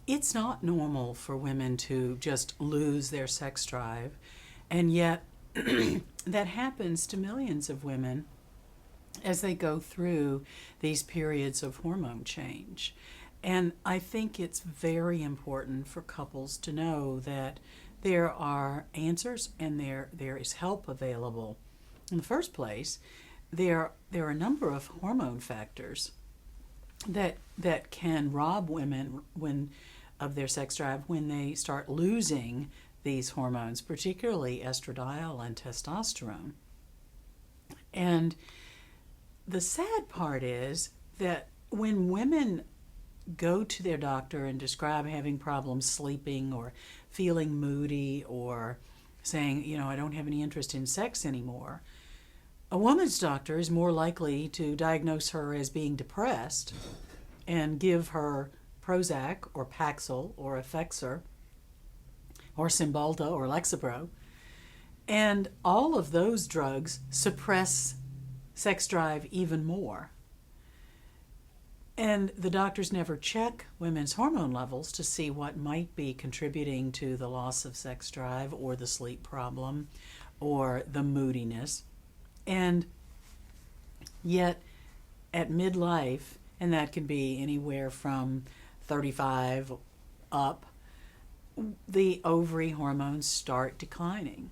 it's not normal for women to just lose their sex drive, and yet that happens to millions of women as they go through these periods of hormone change. And I think it's very important for couples to know that there are answers and there is help available. In the first place, there are a number of hormone factors that can rob women of their sex drive when they start losing these hormones, particularly estradiol and testosterone. And the sad part is that when women go to their doctor and describe having problems sleeping or feeling moody or saying, I don't have any interest in sex anymore, a woman's doctor is more likely to diagnose her as being depressed and give her Prozac or Paxil or Effexor or Cymbalta or Lexapro. And all of those drugs suppress sex drive even more. And the doctors never check women's hormone levels to see what might be contributing to the loss of sex drive or the sleep problem or the moodiness. And yet at midlife, and that can be anywhere from 35 up, the ovary hormones start declining.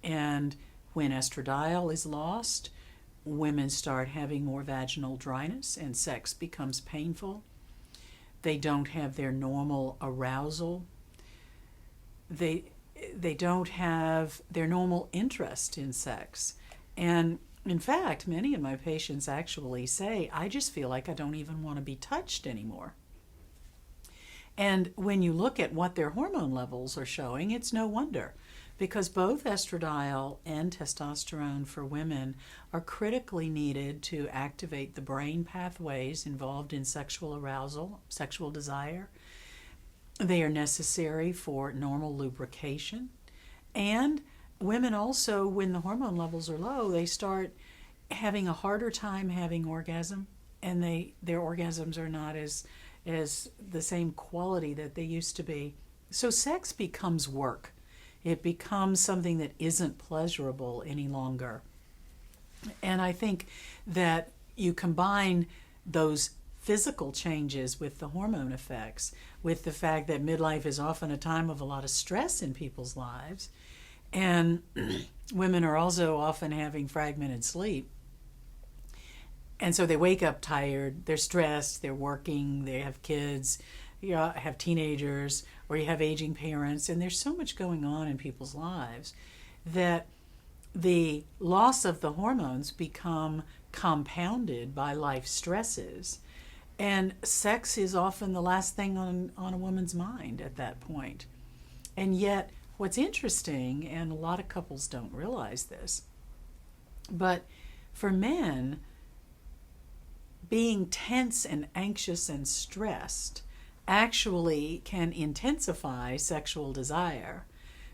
And when estradiol is lost, women start having more vaginal dryness and sex becomes painful. They don't have their normal arousal. They don't have their normal interest in sex. And in fact, many of my patients actually say, I just feel like I don't even want to be touched anymore. And when you look at what their hormone levels are showing, it's no wonder, because both estradiol and testosterone for women are critically needed to activate the brain pathways involved in sexual arousal, sexual desire. They are necessary for normal lubrication. And women also, when the hormone levels are low, they start having a harder time having orgasm, and their orgasms are not as the same quality that they used to be. So sex becomes work. It becomes something that isn't pleasurable any longer. And I think that you combine those physical changes with the hormone effects, with the fact that midlife is often a time of a lot of stress in people's lives, and women are also often having fragmented sleep. And so they wake up tired, they're stressed, they're working, they have kids, have teenagers, or you have aging parents, and there's so much going on in people's lives that the loss of the hormones become compounded by life stresses. And sex is often the last thing on a woman's mind at that point. And yet, what's interesting, and a lot of couples don't realize this, but for men, being tense and anxious and stressed actually can intensify sexual desire.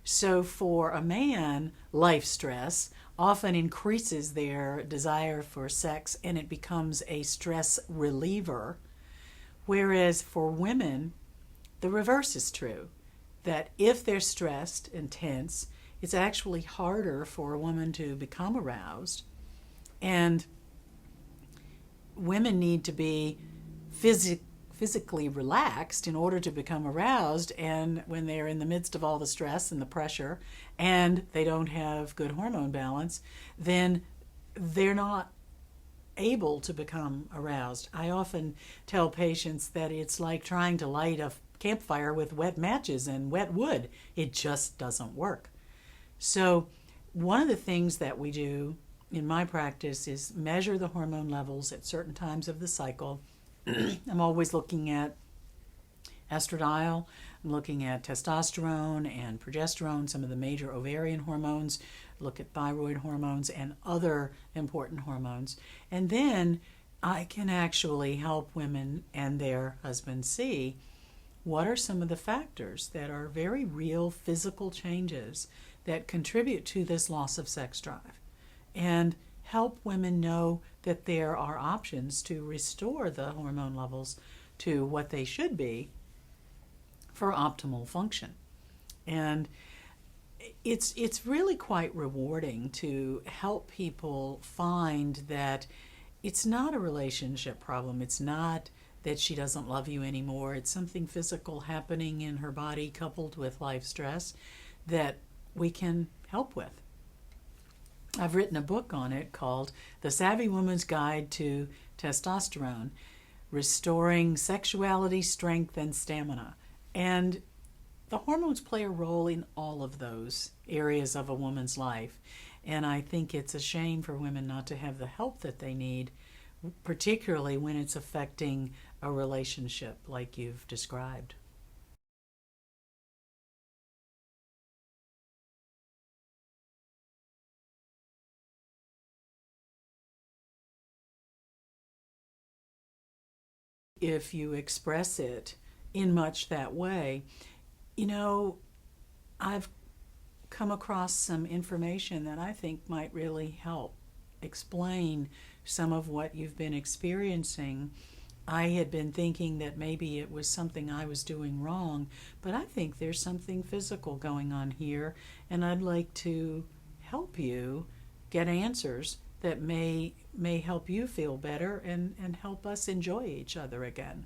So for a man, life stress often increases their desire for sex, and it becomes a stress reliever. Whereas for women, the reverse is true, that if they're stressed and tense, it's actually harder for a woman to become aroused. And women need to be physically relaxed in order to become aroused, and when they're in the midst of all the stress and the pressure and they don't have good hormone balance, then they're not able to become aroused. I often tell patients that it's like trying to light a campfire with wet matches and wet wood. It just doesn't work. So one of the things that we do in my practice is measure the hormone levels at certain times of the cycle. I'm always looking at estradiol, I'm looking at testosterone and progesterone, some of the major ovarian hormones, look at thyroid hormones and other important hormones. And then I can actually help women and their husbands see what are some of the factors that are very real physical changes that contribute to this loss of sex drive, and help women know that there are options to restore the hormone levels to what they should be for optimal function. And it's really quite rewarding to help people find that it's not a relationship problem. It's not that she doesn't love you anymore. It's something physical happening in her body coupled with life stress that we can help with. I've written a book on it called The Savvy Woman's Guide to Testosterone, Restoring Sexuality, Strength, and Stamina. And the hormones play a role in all of those areas of a woman's life. And I think it's a shame for women not to have the help that they need, particularly when it's affecting a relationship like you've described. If you express it in much that way, you know, I've come across some information that I think might really help explain some of what you've been experiencing. I had been thinking that maybe it was something I was doing wrong, but I think there's something physical going on here, and I'd like to help you get answers that may help you feel better and help us enjoy each other again.